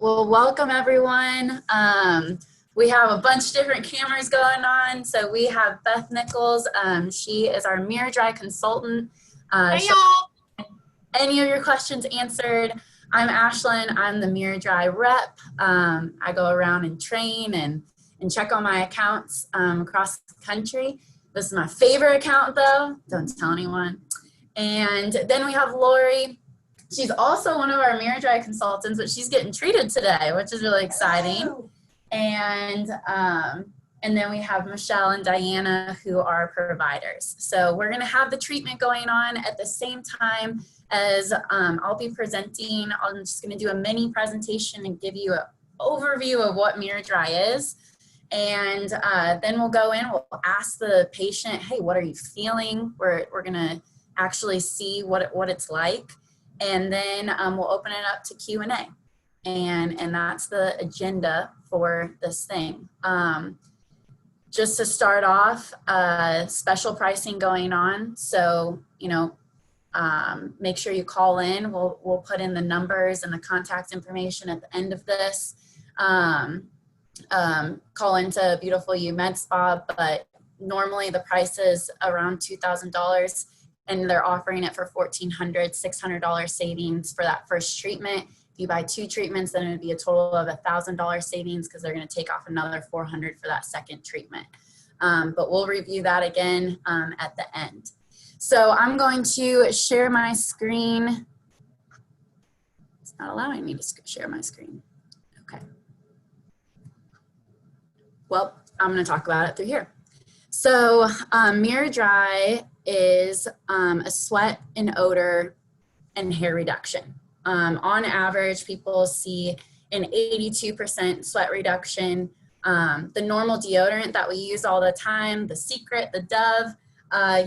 Well, welcome everyone. We have a bunch of different cameras going on. So we have Beth Nichols. She is our MiraDry consultant. Hey y'all! Any of your questions answered. I'm Ashlyn. I'm the MiraDry rep. I go around and train and check on my accounts across the country. This is my favorite account though. Don't tell anyone. And then we have Lori. She's also one of our MiraDry consultants, but she's getting treated today, which is really exciting. And then we have Michelle and Diana, who are providers. So we're going to have the treatment going on at the same time as I'll be presenting. I'm just going to do a mini presentation and give you an overview of what MiraDry is. And then we'll go in, we'll ask the patient, hey, what are you feeling? We're going to actually see what it's like. And then we'll open it up to Q&A. And that's the agenda for this thing. Just to start off, special pricing going on. So, make sure you call in. We'll put in the numbers and the contact information at the end of this. Call into Beautiful You Med Spa, but normally the price is around $2,000. And they're offering it for $1,400, $600 savings for that first treatment. If you buy 2 treatments, then it would be a total of $1,000 savings because they're going to take off another $400 for that second treatment. But we'll review that again at the end. So I'm going to share my screen. It's not allowing me to share my screen. Okay. Well, I'm going to talk about it through here. So MiraDry is a sweat and odor and hair reduction. On average, people see an 82% sweat reduction. The normal deodorant that we use all the time, the Secret, the Dove,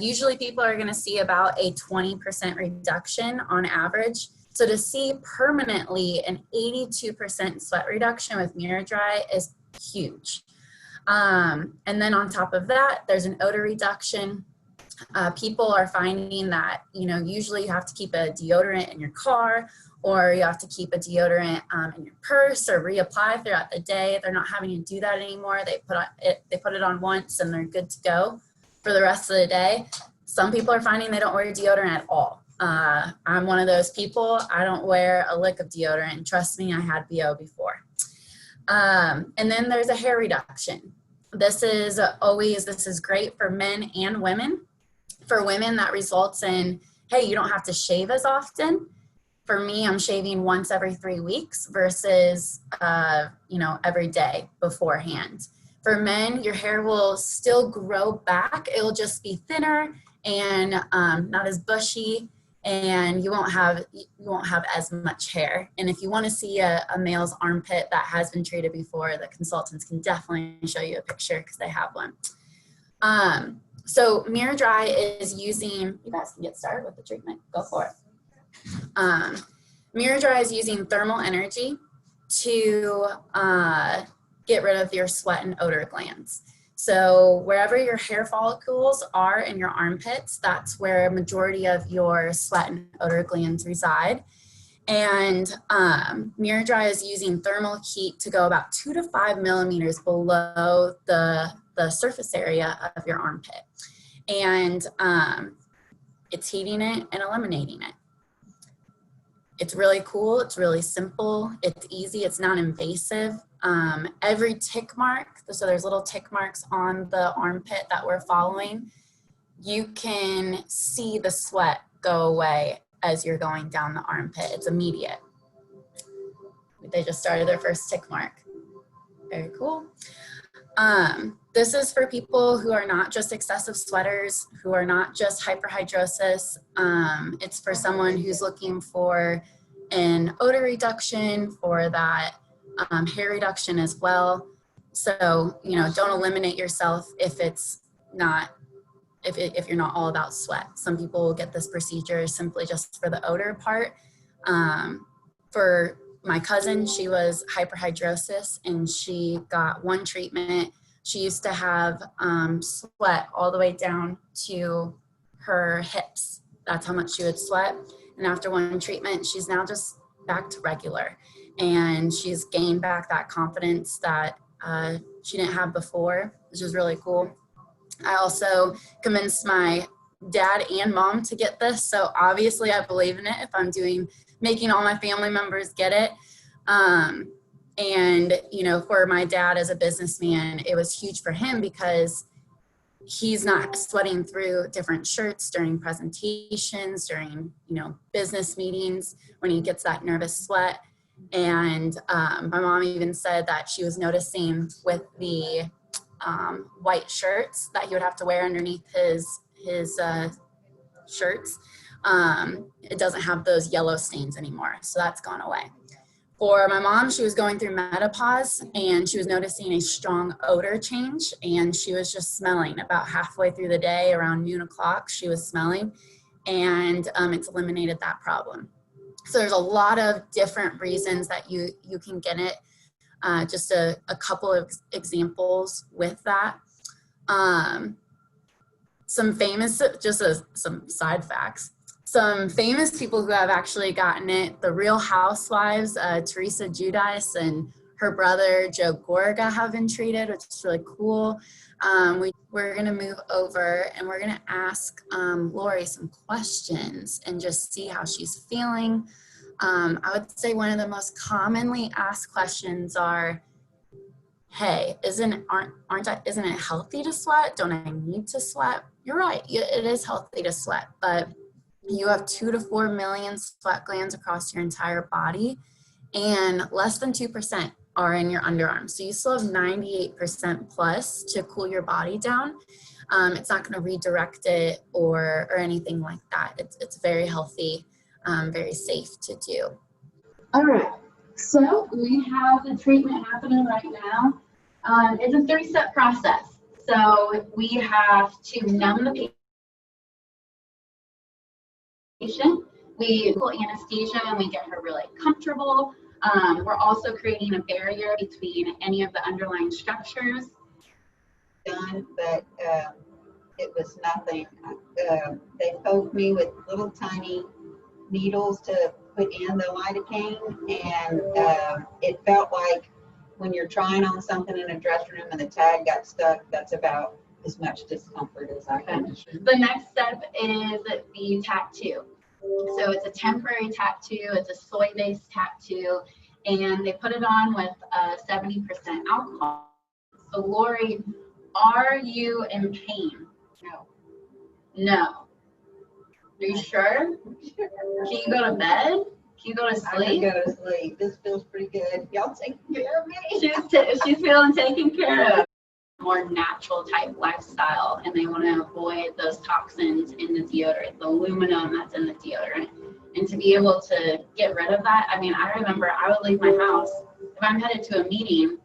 usually people are going to see about a 20% reduction on average. So to see permanently an 82% sweat reduction with MiraDry is huge. And then on top of that, there's an odor reduction. People are finding that, usually you have to keep a deodorant in your car, or you have to keep a deodorant in your purse or reapply throughout the day. They're not having to do that anymore. They put it on once and they're good to go for the rest of the day. Some people are finding they don't wear deodorant at all. I'm one of those people. I don't wear a lick of deodorant. Trust me, I had BO before. And then there's a hair reduction. This is great for men and women. For women, that results in, hey, you don't have to shave as often. For me, I'm shaving once every 3 weeks versus, every day beforehand. For men, your hair will still grow back. It'll just be thinner and not as bushy, and you won't have as much hair. And if you want to see a male's armpit that has been treated before, the consultants can definitely show you a picture because they have one. So MiraDry is using, you guys can get started with the treatment, go for it. MiraDry is using thermal energy to get rid of your sweat and odor glands. So wherever your hair follicles are in your armpits, that's where a majority of your sweat and odor glands reside. And MiraDry is using thermal heat to go about 2 to 5 millimeters below the surface area of your armpit. And it's heating it and eliminating it. It's really cool. It's really simple. It's easy. It's non-invasive. Every tick mark, so there's little tick marks on the armpit that we're following, you can see the sweat go away as you're going down the armpit. It's immediate. They just started their first tick mark. Very cool. This is for people who are not just excessive sweaters, who are not just hyperhidrosis. It's for someone who's looking for an odor reduction, for that hair reduction as well. So, don't eliminate yourself if you're not all about sweat. Some people will get this procedure simply just for the odor part. For my cousin, she was hyperhidrosis and she got one treatment. She used to have sweat all the way down to her hips. That's how much she would sweat. And after one treatment, she's now just back to regular. and she's gained back that confidence that she didn't have before, which is really cool. I also convinced my dad and mom to get this, so obviously I believe in it if I'm making all my family members get it. And for my dad as a businessman, it was huge for him because he's not sweating through different shirts during presentations, during business meetings when he gets that nervous sweat. And my mom even said that she was noticing with the white shirts that he would have to wear underneath his shirts, it doesn't have those yellow stains anymore, so that's gone away. For my mom, she was going through menopause and she was noticing a strong odor change, and she was just smelling about halfway through the day, around noon o'clock, she was smelling, and it's eliminated that problem. So there's a lot of different reasons that you can get it. Just a couple of examples with that. Some side facts. Some famous people who have actually gotten it: the Real Housewives, Teresa Giudice and her brother Joe Gorga have been treated, which is really cool. We're going to move over and we're going to ask Lori some questions and just see how she's feeling. I would say one of the most commonly asked questions are, hey, isn't it healthy to sweat? Don't I need to sweat? You're right, it is healthy to sweat, but you have 2 to 4 million sweat glands across your entire body, and less than 2% are in your underarms. So you still have 98% plus to cool your body down. It's not going to redirect it or anything like that. It's very healthy, very safe to do. All right, so we have the treatment happening right now. It's a 3-step process. So we have to numb the patient. We put anesthesia and we get her really comfortable. We're also creating a barrier between any of the underlying structures. But it was nothing. They poked me with little tiny needles to put in the lidocaine, and it felt like when you're trying on something in a dressing room and the tag got stuck, that's about as much discomfort as I can. The next step is the tattoo. So it's a temporary tattoo, it's a soy-based tattoo, and they put it on with 70% alcohol. So Lori, are you in pain? No. No. Are you sure? Can you go to bed? Can you go to I can sleep? go to sleep. This feels pretty good. Y'all take care of me. She's feeling taken care of. More natural type lifestyle, and they want to avoid those toxins in the deodorant, the aluminum that's in the deodorant. And to be able to get rid of that, I mean, I remember I would leave my house if I'm headed to a meeting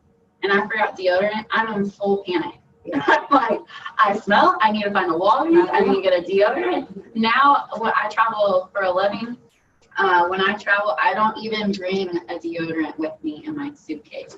and I forgot deodorant, I'm in full panic. I'm like, I smell, I need to find a Walgreens, I need to get a deodorant. Now, when I travel for a living, when I travel, I don't even bring a deodorant with me in my suitcase.